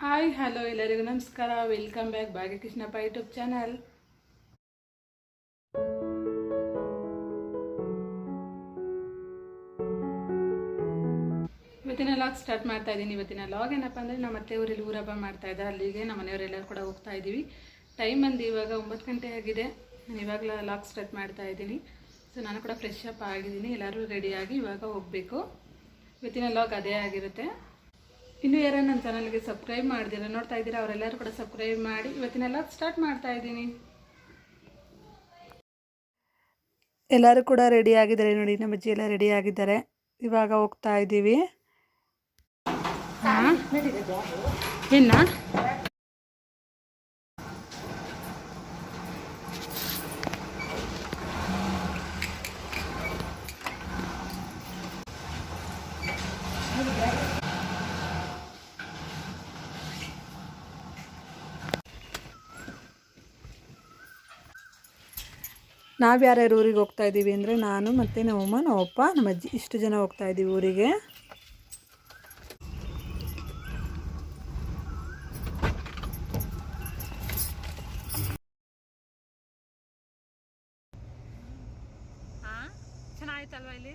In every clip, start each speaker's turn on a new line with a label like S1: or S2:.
S1: Hi hello ಎಲ್ಲರಿಗೂ ನಮಸ್ಕಾರ. Welcome back Bhagyakrishnappa YouTube channel. ಇವತ್ತಿನ ಲಾಗ್ ಸ್ಟಾರ್ಟ್ ಮಾಡ್ತಾ ಇದ್ದೀನಿ. ಇವತ್ತಿನ ಲಾಗ್ ಏನಪ್ಪ ಅಂದರೆ ನಮ್ಮ ಅತ್ತೆ ಊರಲ್ಲಿ ಊರಬ್ಬ ಮಾಡ್ತಾ ಇದ್ದಾರೆ. ಅಲ್ಲಿಗೆ ನಮ್ಮ ಮನೆಯವರೆಲ್ಲರೂ ಕೂಡ ಹೋಗ್ತಾ ಇದ್ದೀವಿ. ಟೈಮ್ ಬಂದು ಇವಾಗ 9 ಗಂಟೆ ಆಗಿದೆ. ನಾನು ಇವಾಗಲೇ ಲಾಗ್ ಸ್ಟಾರ್ಟ್ ಮಾಡ್ತಾ ಇದ್ದೀನಿ. ಸೊ ನಾನು ಕೂಡ ಫ್ರೆಶ್ ಅಪ್ ಆಗಿದ್ದೀನಿ. ಎಲ್ಲರೂ ರೆಡಿಯಾಗಿ ಇವಾಗ ಹೋಗಬೇಕು. ಇವತ್ತಿನ ಲಾಗ್ ಅದೇ ಆಗಿರುತ್ತೆ. ಇನ್ನೂ ಯಾರು ನನ್ನ ಚಾನಲ್ಗೆ ಸಬ್ಸ್ಕ್ರೈಬ್ ಮಾಡಿದ್ದೀರ ನೋಡ್ತಾ ಇದ್ದೀರಾ ಅವರೆಲ್ಲರೂ ಕೂಡ ಸಬ್ಸ್ಕ್ರೈಬ್ ಮಾಡಿ. ಇವತ್ತಿನೆಲ್ಲ ಸ್ಟಾರ್ಟ್ ಮಾಡ್ತಾ ಇದ್ದೀನಿ. ಎಲ್ಲರೂ ಕೂಡ ರೆಡಿ ಆಗಿದ್ದಾರೆ ನೋಡಿ. ನಮ್ಮ ಅಜ್ಜಿ ಎಲ್ಲ ರೆಡಿ ಆಗಿದ್ದಾರೆ. ಇವಾಗ ಹೋಗ್ತಾ ಇದ್ದೀವಿ. ಇನ್ನ ನಾವು ಯಾರ್ಯಾರು ಊರಿಗೆ ಹೋಗ್ತಾ ಇದ್ದೀವಿ ಅಂದರೆ ನಾನು ಮತ್ತು ನಮ್ಮಮ್ಮ, ನಮ್ಮಪ್ಪ, ನಮ್ಮ ಅಜ್ಜಿ ಇಷ್ಟು ಜನ ಹೋಗ್ತಾ ಇದ್ದೀವಿ ಊರಿಗೆ. ಚೆನ್ನಾಗಿತ್ತಲ್ವ ಇಲ್ಲಿ?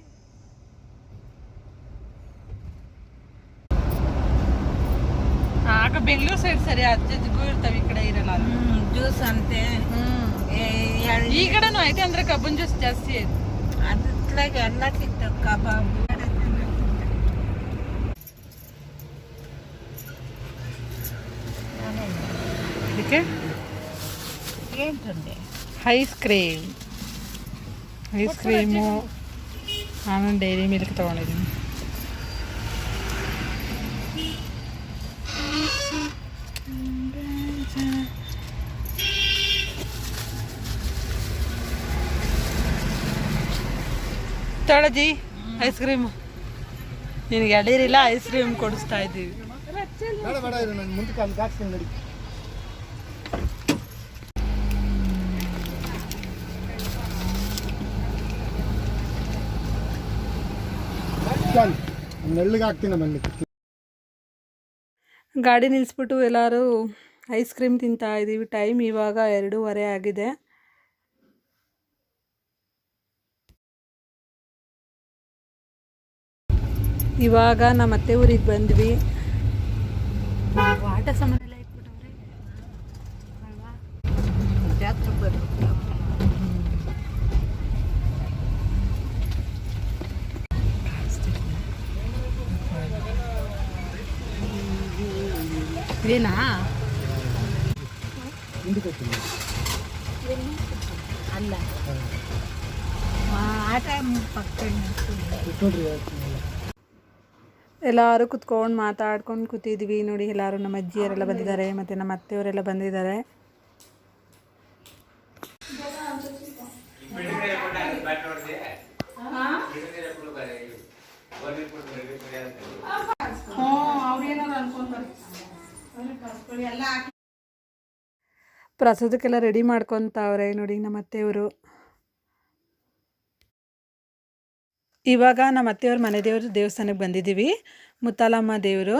S1: ಆಗ ಬೆಂಗಳೂರು ಸೈಡ್ ಸರಿ ಅಜ್ಜಿಗೂ ಇರ್ತವೆ, ಈ ಕಡೆ ಇರಲ್ಲ.
S2: ಜ್ಯೂಸ್ ಅಂತೆ
S1: ಈ ಕಡೆನೂ ಐತೆ ಅಂದ್ರೆ ಕಬ್ಬನ್ ಜ್ಯೂಸ್ ಜಾಸ್ತಿ ಐತೆ.
S2: ಅದ್ರಾಗ ಎಲ್ಲ ಸಿಗ್ತವೆ. ಕಬಾಬ್
S1: ಇದಕ್ಕೆ
S2: ఏంటండి
S1: ಐಸ್ ಕ್ರೀಮು ನಾನು ಡೈರಿ ಮಿಲ್ಕ್ ತೊಗೊಂಡಿದ್ದೀನಿ. ತೊಳಜಿ ಐಸ್ ಕ್ರೀಮ್ ನಿನಗೆ ಎಡೀರಿಲ್ಲ, ಐಸ್ ಕ್ರೀಮ್ ಕೊಡಿಸ್ತಾ ಇದ್ದೀವಿ. ಗಾಡಿ ನಿಲ್ಲಿಸ್ಬಿಟ್ಟು ಎಲ್ಲರೂ ಐಸ್ ಕ್ರೀಮ್ ತಿಂತಾ ಇದ್ದೀವಿ. ಟೈಮ್ ಇವಾಗ 2:30 ಆಗಿದೆ. ಇವಾಗ ನಮ್ಮ ಅತ್ತೆ ಊರಿಗೆ ಬಂದ್ವಿ. ಆಟ ಸಾಮಾನೆಲ್ಲ ಇಟ್ಬಿಟ್ಟವ್ರೆ ಅಲ್ವಾ?
S2: ಜಾತ್ರೆ ಬರ್ಬೇಕು.
S1: ಏನಾ
S2: ಅಲ್ಲ ಆಟ ಪಕ್ಕ
S1: ಎಲ್ಲರೂ ಕುತ್ಕೊಂಡು ಮಾತಾಡ್ಕೊಂಡು ಕೂತಿದ್ವಿ ನೋಡಿ. ಎಲ್ಲರೂ ನಮ್ಮ ಅಜ್ಜಿಯರೆಲ್ಲ ಬಂದಿದ್ದಾರೆ ಮತ್ತು ನಮ್ಮ ಅತ್ತೆಯವರೆಲ್ಲ ಬಂದಿದ್ದಾರೆ. ಪ್ರಸಾದಕ್ಕೆಲ್ಲ ರೆಡಿ ಮಾಡ್ಕೊತಾವ್ರೆ ನೋಡಿ ನಮ್ಮ ಅತ್ತೆಯವರು. ಇವಾಗ ನಮ್ಮ ಅತ್ತೆಯವ್ರ ಮನೆ ದೇವರು ದೇವಸ್ಥಾನಕ್ಕೆ ಬಂದಿದ್ದೀವಿ. ಮುತ್ತಾಲಮ್ಮ ದೇವರು.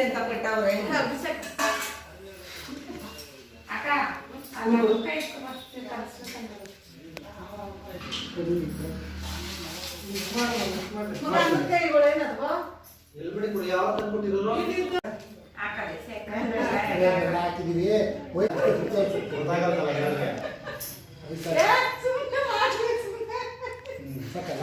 S2: ಅಂತ ಬಿಟ್ಟವ್ರೆ
S3: ಹಾಕಿದೀವಿ ಗೊತ್ತಾಗತ್ತಲ್ಲ ಎಲ್ಲರಿಗೆ. ಸಾಕಲ್ಲ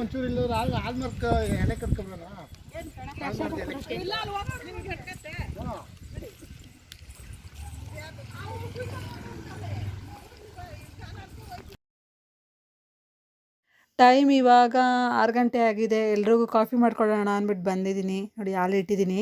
S3: ಒಂಚೂರು ಇಲ್ಲ ಆಲ್ಮಾರ್ಕ್ ಎಲೆ ಕರ್ಕೊಂಬಲ್ಲ
S1: ಟೈಮ್ ಇವಾಗ 6 ಗಂಟೆ ಆಗಿದೆ. ಎಲ್ರಿಗೂ ಕಾಫಿ ಮಾಡ್ಕೊಡೋಣ ಅಂದ್ಬಿಟ್ಟು ಬಂದಿದ್ದೀನಿ. ನೋಡಿ ಹಾಲು ಇಟ್ಟಿದ್ದೀನಿ.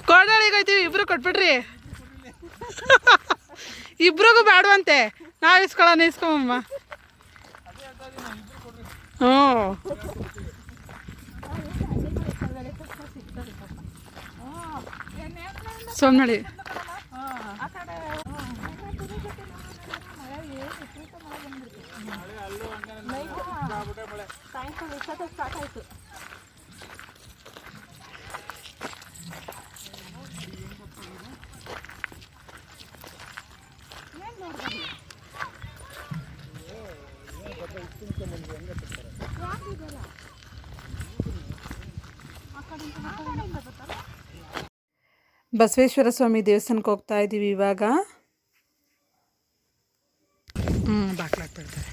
S1: ಕೋಡಳಿಗೆ ಹೋಯ್ತೀವಿ, ಇಬ್ರು ಕೊಟ್ಬಿಡ್ರಿ. ಇಬ್ರಿಗೂ ಬೇಡವಂತೆ, ನಾವು ಇಸ್ಕೊಳ್ಳೋಣ. ಇಸ್ಕೊಂಬಮ್ಮ. ಹ್ಞೂ ಸೋಮನಳ್ಳಿ ಬಸವೇಶ್ವರ ಸ್ವಾಮಿ ದೇವಸ್ಥಾನಕ್ಕೆ ಹೋಗ್ತಾ ಇದ್ದೀವಿ ಇವಾಗ. ಬಾಕ್ಲಾಗ್ತಿರ್ತಾರೆ.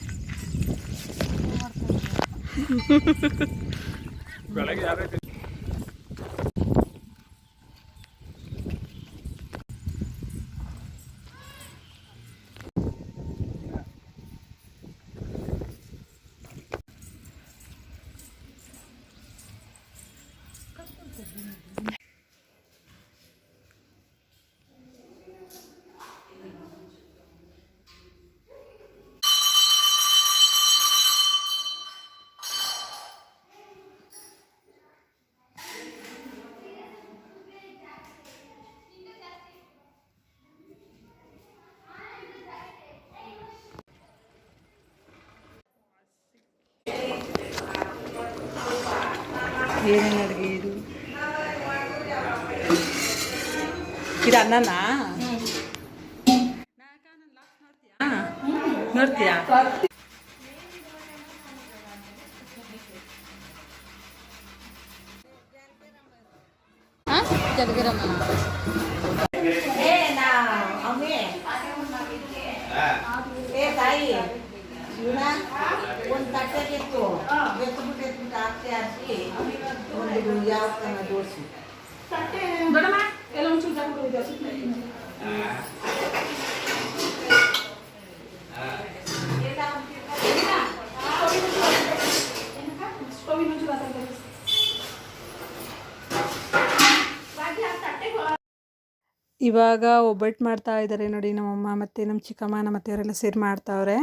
S1: ಏನೇನು ಅಡುಗೆ ಇದು? ಇದು ಅನ್ನನಾ? ನೋಡ್ತೀಯಾ?
S2: ಒಂದು ತಟ್ಟೆಗಿತ್ತು ಎತ್ಬಿಟ್ಟು ಹಾಕಿ ಹಾಕಿ ಒಂದು ಯಾವ ಥರ ದೋಸೆ
S1: ಇವಾಗ ಒಬ್ಬಟ್ಟು ಮಾಡ್ತಾ ಇದ್ದಾರೆ ನೋಡಿ. ನಮ್ಮಮ್ಮ ಮತ್ತು ನಮ್ಮ ಚಿಕ್ಕಮ್ಮ ನಮ್ಮ ಅತ್ತೆಯವರೆಲ್ಲ ಸೇರಿ ಮಾಡ್ತಾವ್ರೆ.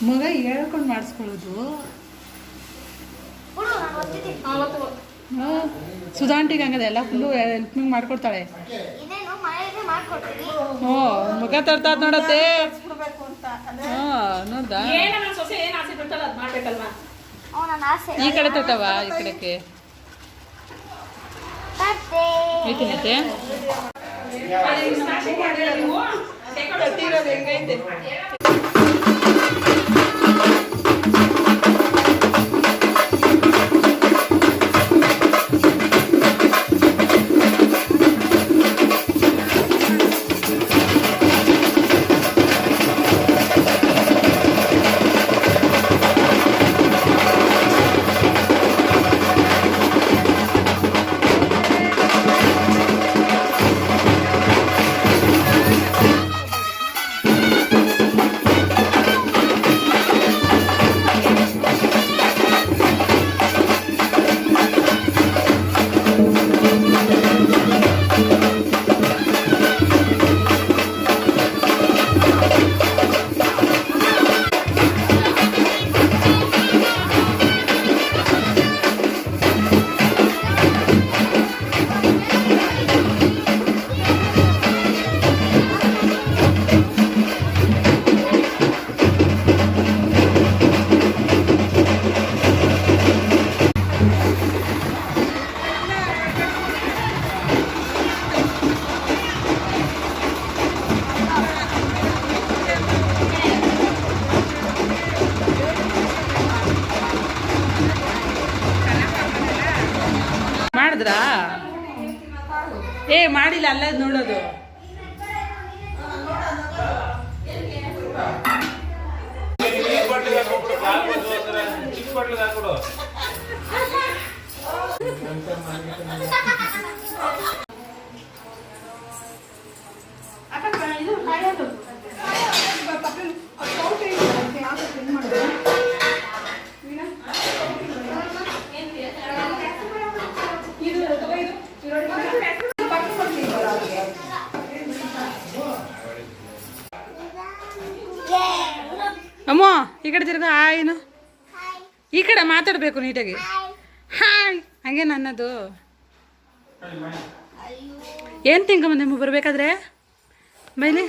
S1: ಮಗ ಹೇಳ್ಕೊಂಡು ಮಾಡಿಸ್ಕೊಳ್ಳೋದು. ಸುಧಾಂಟಿಗೆ ಹಂಗದೆ ಎಲ್ಲ ಫುಲ್ಲು ಹೆಲ್ಪಿಂಗ್ ಮಾಡ್ಕೊಡ್ತಾಳೆ. ಹ್ಞೂ ಮಗ ತರ್ತಾದ ನೋಡತ್ತೆ. ನೋಡ್ದಾ
S4: ಸೊಸೆ ಏನ್ ಆಸೆ ಪಡ್ತಾಳ ಅದ್ ಮಾಡ್ಬೇಕಲ್ವಾ.
S1: ಈ ಕಡೆ ತೊಟ್ಟವ ಈ ಕಡೆಗೆ ಐತಿನತ್ತೆ ಮಾಡಿದ್ರಾ? ಏ ಮಾಡಿಲ್ಲ, ಅಲ್ಲ ನೋಡೋದು. ಅಮ್ಮ ಈ ಕಡೆ ತಿರ್ಗ ಏನು ಈ ಕಡೆ ಮಾತಾಡಬೇಕು ನೀಟಾಗಿ. ಹಾಯ್ ಹಂಗೆ ನನ್ನದು ಏನು ತಿನ್ಕೊಂಬಂದೆಮ್ಮ ಬರಬೇಕಾದ್ರೆ ಬೈಲಿ.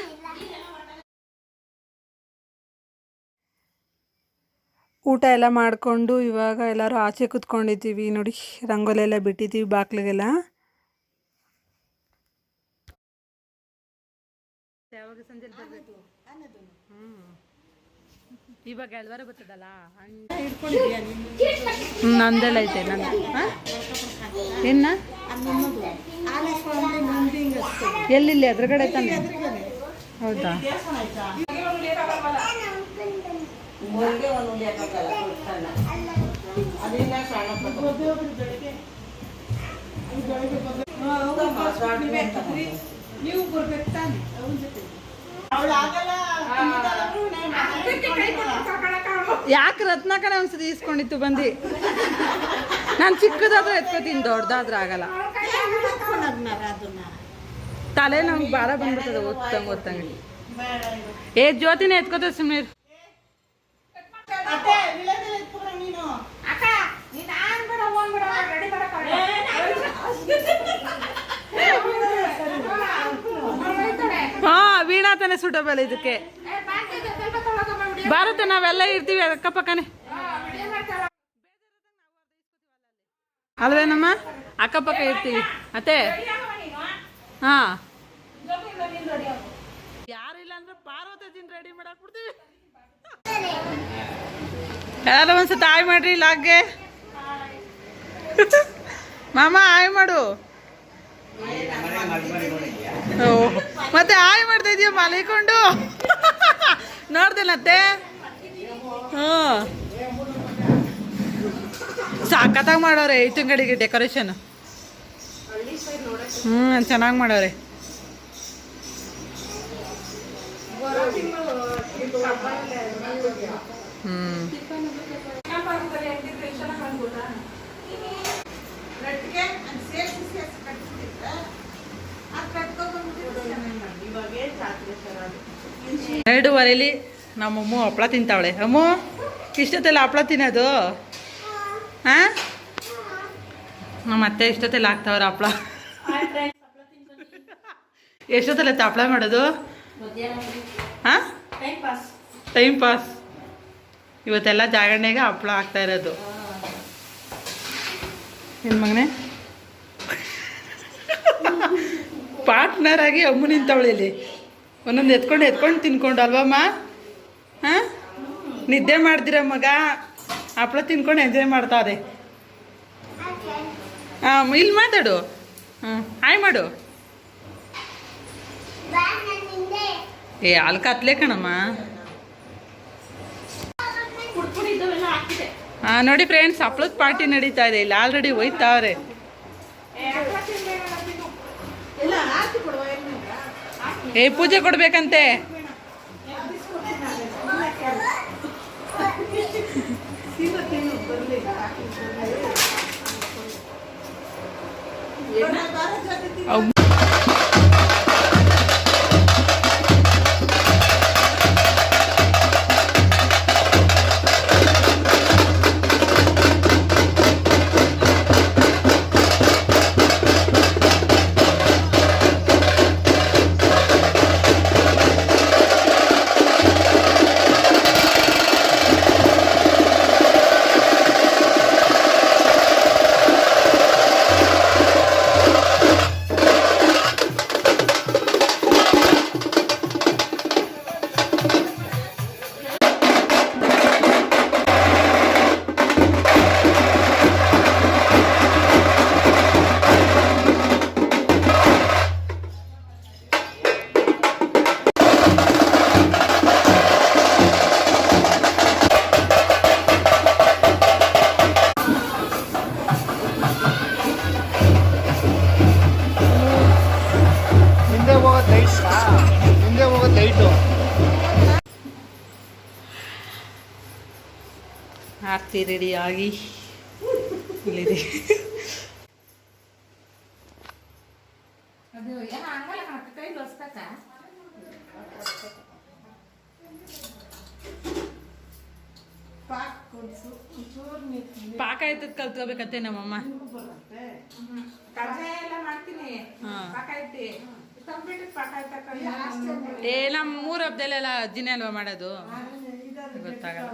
S1: ಊಟ ಎಲ್ಲ ಮಾಡಿಕೊಂಡು ಇವಾಗ ಎಲ್ಲರೂ ಆಚೆ ಕೂತ್ಕೊಂಡಿದ್ದೀವಿ ನೋಡಿ. ರಂಗೋಲಿ ಎಲ್ಲ ಬಿಟ್ಟಿದ್ದೀವಿ ಬಾಕ್ಲಿಗೆಲ್ಲ. ಯಾವಾಗ ಸಂಜೆ ಬರಬೇಕು? ಇವಾಗ ಎಳ್ವಾರ ಬರ್ತದಲ್ಲ ನಂದೆಲ್ಲ ಐತೆ ನಂದು. ಏನ ಎಲ್ಲಿಲ್ಲಿ ಎದುರುಗಡೆ ತಾನೆ? ಹೌದಾ?
S2: ನೀವು ಬರ್ಬೇಕು ತಾನೆ
S1: ಯಾಕೆ ರತ್ನ ಕಡೆ ಒಂದ್ಸತಿ ಈಸ್ಕೊಂಡಿತ್ತು ಬಂದು. ನಾನು ಚಿಕ್ಕದಾದ್ರೂ ಎತ್ಕೋತೀನಿ, ದೊಡ್ಡದಾದ್ರೂ ಆಗಲ್ಲ. ತಲೆ ನಮ್ಗೆ ಭಾರ ಬಂದ್ಬಿಡ್ತದೆ ಓದ್ತಂಗೆ. ಏ ಜ್ಯೋತಿನೇ ಎತ್ಕೋತ ಸುಮ್ಮನೆ. ಹಾ ವೀಣಾ ತಾನೆ ಸೂಟಬಲ್ ಇದಕ್ಕೆ. ಭಾರತ ನಾವೆಲ್ಲ ಇರ್ತೀವಿ ಅಕ್ಕಪಕ್ಕನೆ ಅಲ್ವೇನಮ್ಮ? ಅಕ್ಕಪಕ್ಕ ಇರ್ತೀವಿ ಅತ್ತೆ. ಹಾ ಯಾರು ಇಲ್ಲ ಅಂದ್ರೆ ಪಾರ್ವತಿನ ರೆಡಿ ಮಾಡಾಕ್ಬಿಡ್ತೀವಿ. ಯಾರು ಒಂದ್ಸತಿ ಆಯ್ ಮಾಡ್ರಿ ಲಾಗ್ಗೆ. ಮಾಮ ಆಯ್ ಮಾಡು. ಮತ್ತೆ ಆಯ್ ಮಾಡ್ತಾ ಇದೀಯ ಮಲಿಕೊಂಡು ನೋಡ್ದೇನತ್ತೆ? ಹ್ಞೂ ಸಾಕತ್ತಾಗಿ ಮಾಡೋರೆ ಈ ತಿಂಗಳಿಗೆ ಡೆಕೋರೇಷನ್. ಚೆನ್ನಾಗಿ ಮಾಡೋರೆ. ಎರಡೂವರೆಲಿ ನಮ್ಮಮ್ಮ ಹಪ್ಪಳ ತಿಂತಾವಳೆ. ಅಮ್ಮ ಇಷ್ಟೊತ್ತೆಲ್ಲ ಹಪ್ಪಳ ತಿನ್ನೋದು? ಹಾಂ ನಮ್ಮ ಅತ್ತೆ ಇಷ್ಟೊತ್ತೆಲ್ಲ ಹಾಕ್ತಾವ್ರ ಹಪ್ಪಳ. ಎಷ್ಟೊತ್ತಲ್ಲ ಹಪ್ಪಳ ಮಾಡೋದು? ಹಾಂ ಟೈಮ್ ಪಾಸ್. ಇವತ್ತೆಲ್ಲ ಜಾಗರಣೆಗೆ ಹಪ್ಪಳ ಆಗ್ತಾ ಇರೋದು. ಏನು ಮಗನೇ ಪಾರ್ಟ್ನರ್ ಆಗಿ ಅಮ್ಮು ನಿಂತವಳೆ ಇಲ್ಲಿ. ಒಂದೊಂದು ಎತ್ಕೊಂಡು ತಿನ್ಕೊಂಡು ಅಲ್ವಮ್ಮ? ಹಾಂ, ನಿದ್ದೆ ಮಾಡ್ದಿರ ಮಗ ಹಪ್ಪಳ ತಿನ್ಕೊಂಡು ಎಂಜಾಯ್ ಮಾಡ್ತಾವೆ. ಹಾಂ, ಇಲ್ಲಿ ಮಾತಾಡು. ಹಾಯ್ ಮಾಡು. ಅಲ್ಲಿ ಕತ್ಲೆ ಕಣಮ್ಮ. ಹಾಂ, ನೋಡಿ ಫ್ರೆಂಡ್ಸ್, ಹಪ್ಳದ ಪಾರ್ಟಿ ನಡೀತಾ ಇದೆ ಇಲ್ಲಿ. ಆಲ್ರೆಡಿ ಹೋಯ್ತಾವ್ರೆ. ಪೂಜೆ ಕೊಡ್ಬೇಕಂತೆ. ಆರತಿ ರೆಡಿಯಾಗಿ ಇಲ್ಲಿದೆ. ಪಾಕ ಆಯ್ತದ ಕಲ್ತ್ಕೋಬೇಕಂತೆ ನಮ್ಮಮ್ಮ. ನಮ್ಮ ಮೂರು ಹಬ್ಬದಲ್ಲೆಲ್ಲ ಅಜ್ಜಿನೇ ಅಲ್ವಾ ಮಾಡೋದು, ಗೊತ್ತಾಗಲ್ಲ.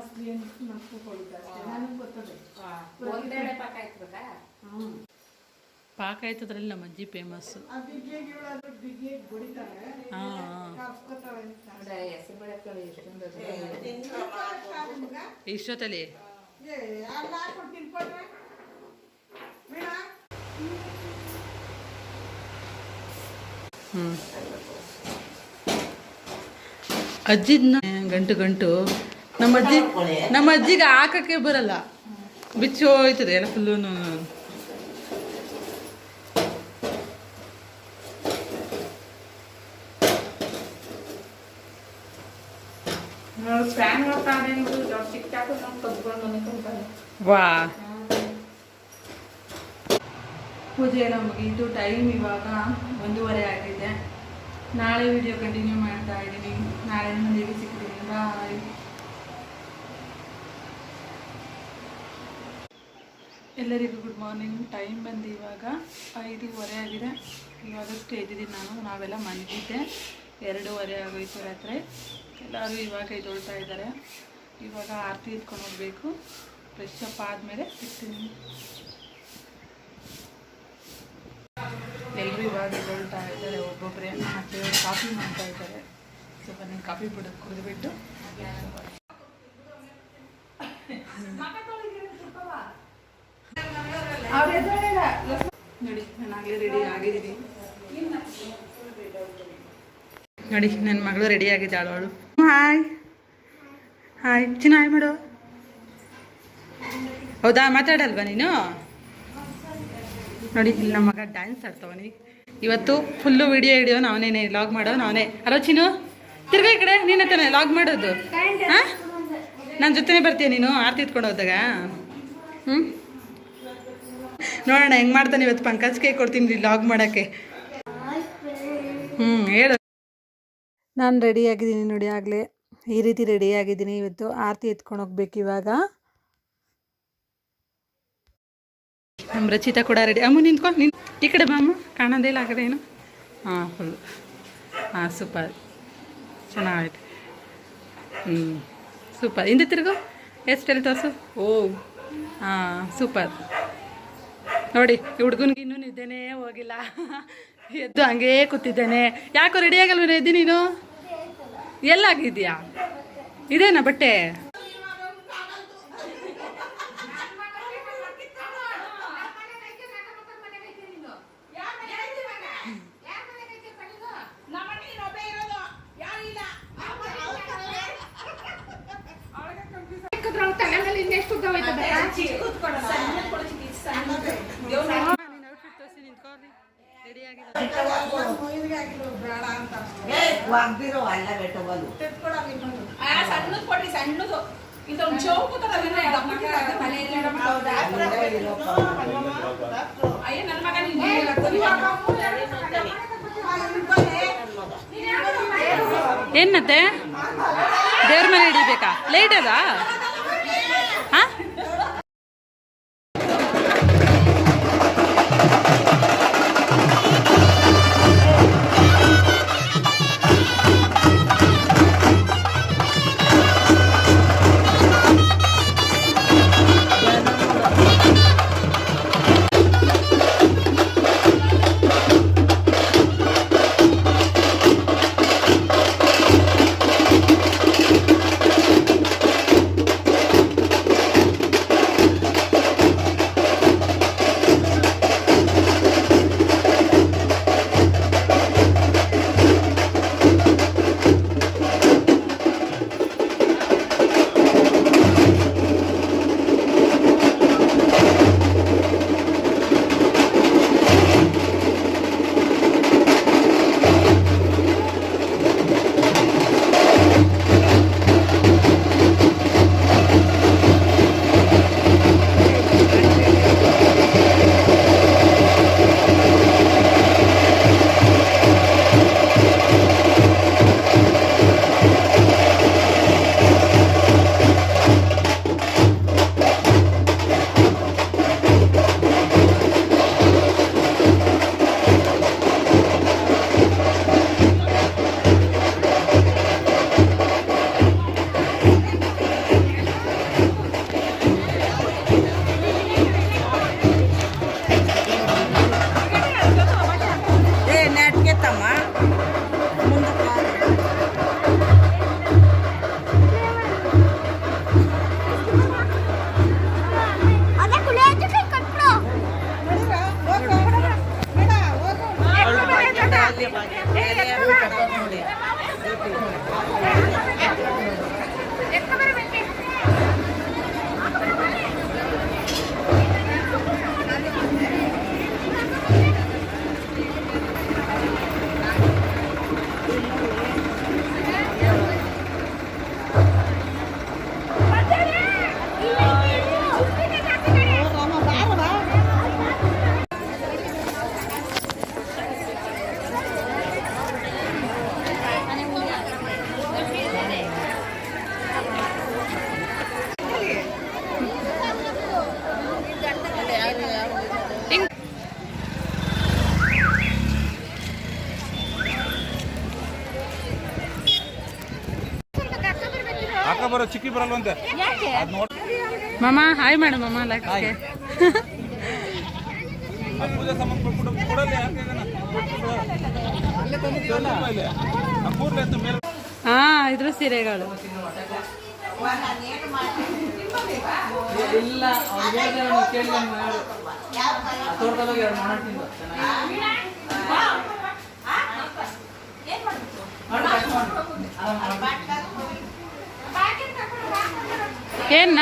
S1: ಪಾಕ ಆಯ್ತದ್ರಲ್ಲಿ ನಮ್ಮ ಅಜ್ಜಿ ಫೇಮಸ್ಸು. ಇಷ್ಟೊತ್ತಲ್ಲಿ ಅಜ್ಜಿದ್ನ ಗಂಟು ನಮ್ಮ ಅಜ್ಜಿಗೆ ಹಾಕಕ್ಕೆ ಬರಲ್ಲ, ಬಿಚ್ಚಿ ಹೋಯ್ತದೆ ಎಲ್ಲ ಫುಲ್ಲು. ವಾ, ಪೂಜೆ ಎಲ್ಲ ಮುಗೀತು. ಟೈಮ್ ಇವಾಗ 1:30 ಆಗಿದೆ. ನಾಳೆ ವಿಡಿಯೋ ಕಂಟಿನ್ಯೂ ಮಾಡ್ತಾ ಇದ್ದೀನಿ. ನಾಳೆ ಮಂದಿಗೆ ಸಿಗ್ತೀನಿ. ಬಾಯ್. ಎಲ್ಲರಿಗೂ ಗುಡ್ ಮಾರ್ನಿಂಗ್. ಟೈಮ್ ಬಂದು ಇವಾಗ 5:30 ಆಗಿದೆ. ಇವಾಗಷ್ಟೇ ಎದ್ದಿದ್ದೀನಿ ನಾನು. ನಾವೆಲ್ಲ ಮಲಗಿದ್ದೆ. 2:30 ಆಗೋಯ್ತು ರಾತ್ರಿ. ಎಲ್ಲರೂ ಇವಾಗ ಎದ್ದೊಳ್ತಾ ಇದ್ದಾರೆ. ಇವಾಗ ಆರತಿ ಎತ್ಕೊಂಡು ಹೋಗಬೇಕು. ಫ್ರೆಶ್ ಅಪ್ ಆದಮೇಲೆ ಸಿಗ್ತೀನಿ. ಎಲ್ಲರೂ ಇವಾಗ ಎದ್ದೊಳ್ತಾ ಇದ್ದಾರೆ. ಒಬ್ಬೊಬ್ಬರೇ ಮತ್ತೆ ಕಾಫಿ ಮಾಡ್ತಾ ಇದ್ದಾರೆ. ಸ್ವಲ್ಪ ನಾನು ಕಾಫಿ ಕುಡಿದ್ಬಿಟ್ಟು ನೋಡಿ ನಾನಾಗಲೇ ರೆಡಿ ಆಗಿದ್ದೀನಿ. ನೋಡಿ ನನ್ನ ಮಗಳು ರೆಡಿ ಆಗಿದ್ದಾಳು. ಅವಳು ಹಾಯ್ ಹಾಯ್ ಚಿನ್ನ ಹಾಯ್ ಮಾಡು. ಹೌದಾ, ಮಾತಾಡಲ್ವಾ ನೀನು? ನೋಡಿ ಇಲ್ಲಿ ನಮ್ಮ ಮಗ ಡ್ಯಾನ್ಸ್ ಆಡ್ತಾವನಿ. ಇವತ್ತು ಫುಲ್ಲು ವಿಡಿಯೋ ನಾವನೇ ಲಾಗ್ ಮಾಡೋ ನಾವನೇ. ಹಲೋ ಚಿನ್ನು, ತಿರ್ಗಾ ಈ ಕಡೆ ನೀನೇ ತಾನೆ ಲಾಗ್ ಮಾಡೋದು? ಹಾಂ, ನನ್ನ ಜೊತೆನೇ ಬರ್ತೀಯ ನೀನು ಆರತಿ ಎತ್ಕೊಂಡು ಹೋದಾಗ? ನೋಡೋಣ ಹೆಂಗೆ ಮಾಡ್ತಾನೆ ಇವತ್ತು. ಪಂಕಜ್ಗೆ ಕೊಡ್ತೀನಿ ಲಾಗ್ ಮಾಡೋಕ್ಕೆ. ಹೇಳು. ನಾನು ರೆಡಿಯಾಗಿದ್ದೀನಿ ನೋಡಿ. ಆಗಲೇ ಈ ರೀತಿ ರೆಡಿಯಾಗಿದ್ದೀನಿ. ಇವತ್ತು ಆರತಿ ಎತ್ಕೊಂಡು ಹೋಗ್ಬೇಕು. ಇವಾಗ ನಮ್ಮ ರಚಿತಾ ಕೂಡ ರೆಡಿ. ಅಮ್ಮ ನಿಂತ್ಕೊ, ಈ ಕಡೆ ಬಾ ಅಮ್ಮ. ಕಾಣೋದೇ ಇಲ್ಲ ಆ ಕಡೆ ಏನು. ಫುಲ್ಲು ಸೂಪರ್ ಚೆನ್ನಾಗೈತೆ. ಸೂಪರ್. ಹಿಂದೆ ತಿರುಗು, ಎಷ್ಟೆಲ್ಲಿ ತೋರಿಸು. ಓ ಹಾಂ, ಸೂಪರ್. ನೋಡಿ ಹುಡುಗನಿಗೆ ಇನ್ನೂ ನಿದ್ದೆನೇ ಹೋಗಿಲ್ಲ. ಎದ್ದು ಹಂಗೇ ಕೂತಿದ್ದೇನೆ. ಯಾಕೋ ರೆಡಿ ಆಗಲ್ವ ಎದ್ದು ನೀನು? ಎಲ್ಲಾಗಿದ್ಯಾ? ಇದೇನಾ ಬಟ್ಟೆ?
S4: ಸಣ್ಣದು ಕೊಡ್ರಿ, ಸಣ್ಣದು ಇಂತ ಒಂದು ಚೌಕು ತರ ಅಯ್ಯ ನನ್ನ ಮಗ
S1: ಏನತ್ತೆ ದೇವ್ರ ಮನೆ ಹಿಡಿಬೇಕಾ? ಲೇಟ್ ಅದಾ? ಹಾಂ,
S5: ಅಕ್ಕ ಬರೋ ಚಿಕ್ಕಿ ಬರಲ್ವಂತೆ.
S1: ಮಾಮ ಹಾಯ್ ಮಾಡು ಮಾಮ. ಲೈಕ್ಗೆ
S5: ಪೂಜೆ ಸಾಮಾನು ಕೊಟ್ಬಿಟ್ಟು ಕೊಡಲ್ಲ.
S1: ಹಾಂ, ಇದ್ರ ಸೀರೆಗಳು
S6: ಇಲ್ಲ
S1: ಏನ್ನ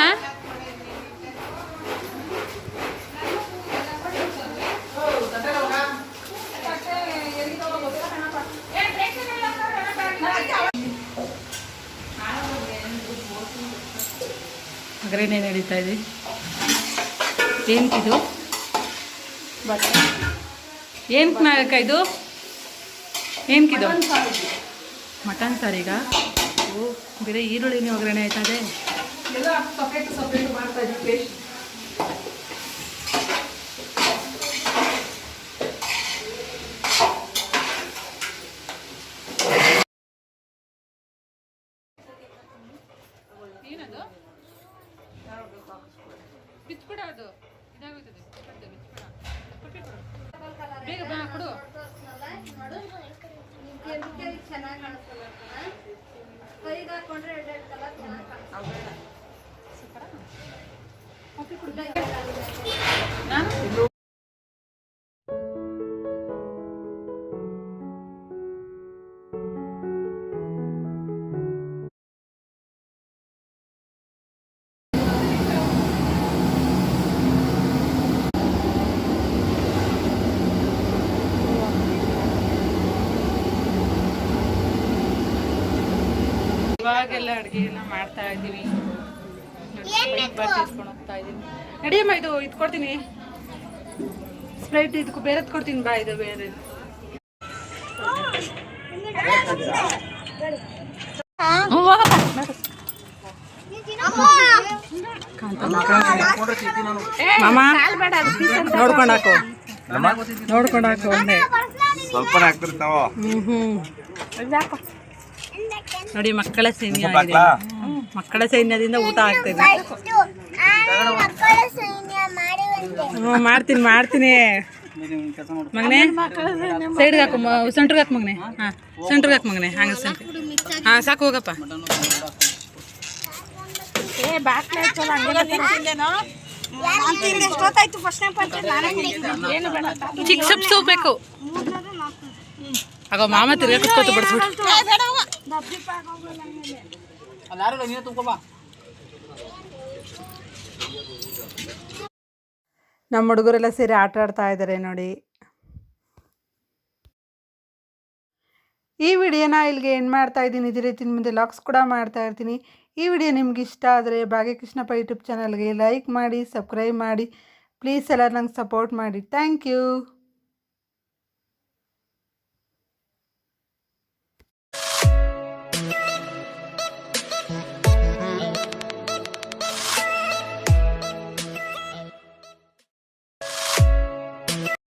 S1: ಅಗ್ರೇನೇ ನಡೀತಾ ಇದೆ. ಏನಕ್ಕಿದು? ಏನಕ್ಕೆ ನಾಗಕ್ಕ ಇದು? ಏನಕ್ಕಿದು? ಮಟನ್ ಸಾರಿಗ? ಓ, ಬೇರೆ ಈರುಳ್ಳಿನೇ ಒಗ್ಗರಣೆ ಆಯ್ತದೆ.
S2: ಎಲ್ಲ ಸಪ್ರೇಟ್ ಮಾಡ್ತಾ ಇದ್ದೀವಿ ಪೇಸ್ಟ್.
S1: ಬಿಚ್ಕೊಡ ಅದು ಇದಾಗುತ್ತದೆ ಬಿಚ್ಕೊಡ ಬೇಗ ಬಾ ಕೊಡು
S6: ಚೆನ್ನಾಗಿ ಕಾಣಿಸ್ತಲ್ಲ ಕೈಗೆ ಹಾಕೊಂಡ್ರೆ ಎರಡೆರಡು ಕಲರ್ ಚೆನ್ನಾಗಿ ಕಾಣಿಸ್ತಲ್ಲ
S1: ಇವಾಗೆಲ್ಲ ಅಡುಗೆನ ಮಾಡ್ತಾ ಇದ್ದೀವಿ ಬಟ್ಟಿಸ್ಕೊಂಡು ಹೋಗ್ತಾ ಇದ್ದೀವಿ ನಡಿಯಮ್ಮ ಇದು ಇದು ಕೊಡ್ತೀನಿ ಸ್ಪ್ರೈಟ್ ಇದಕ್ಕೂ ಬೇರೆದು ಕೊಡ್ತೀನಿ ಬಾ ಇದು ಬೇರೆ ನೋಡ್ಕೊಂಡು ಹಾಕೋ ನೋಡ್ಕೊಂಡು ಹಾಕೋ ಒಂದೇ
S5: ಸ್ವಲ್ಪ ಹಾಕ್ತಿರ್ತಾವ
S1: ನೋಡಿ ಮಕ್ಕಳ ಸೈನ್ಯ ಆಗಿದೆ ಮಕ್ಕಳ ಸೈನ್ಯದಿಂದ ಊಟ ಆಗ್ತದೆ ಮಾಡ್ತೀನಿ ಮಾಡ್ತೀನಿ ಮಗನೇ ಸೈಡ್ಗೆ ಹಾಕು ಸೆಂಟ್ರಿಗೆ ಹಾಕು ಮಗನೇ ಹಾಂ ಸೆಂಟ್ರಿಗೆ ಹಾಕು ಮಗನೇ ಹಂಗೆ ಸೆಂಟ್ರ್ ಹಾಂ ಸಾಕು ಹೋಗಪ್ಪ ಚಿಕ್ಕ ಸೊಪ್ಪು ಬೇಕು ಆಗ ಮಾಮ ತಿರ್ಗಾ ಕುತ್ಕೋತು ಬಡಿಸ್ಬಿಟ್ಟು ನಮ್ಮ ಹುಡುಗರೆಲ್ಲ ಸೇರಿ ಆಟ ಆಡ್ತಾ ಇದ್ದಾರೆ ನೋಡಿ. ಈ ವಿಡಿಯೋನ ಇಲ್ಲಿಗೆ ಎಂಡ್ ಮಾಡ್ತಾ ಇದ್ದೀನಿ. ಇದೇ ರೀತಿ ಮುಂದೆ ಲಾಗ್ಸ್ ಕೂಡ ಮಾಡ್ತಾ ಇರ್ತೀನಿ. ಈ ವಿಡಿಯೋ ನಿಮ್ಗೆ ಇಷ್ಟ ಆದರೆ ಭಾಗ್ಯಕೃಷ್ಣಪ್ಪ ಯೂಟ್ಯೂಬ್ ಚಾನಲ್ಗೆ ಲೈಕ್ ಮಾಡಿ, ಸಬ್ಸ್ಕ್ರೈಬ್ ಮಾಡಿ. ಪ್ಲೀಸ್ ಎಲ್ಲ ನಂಗೆ ಸಪೋರ್ಟ್ ಮಾಡಿ. Thank you.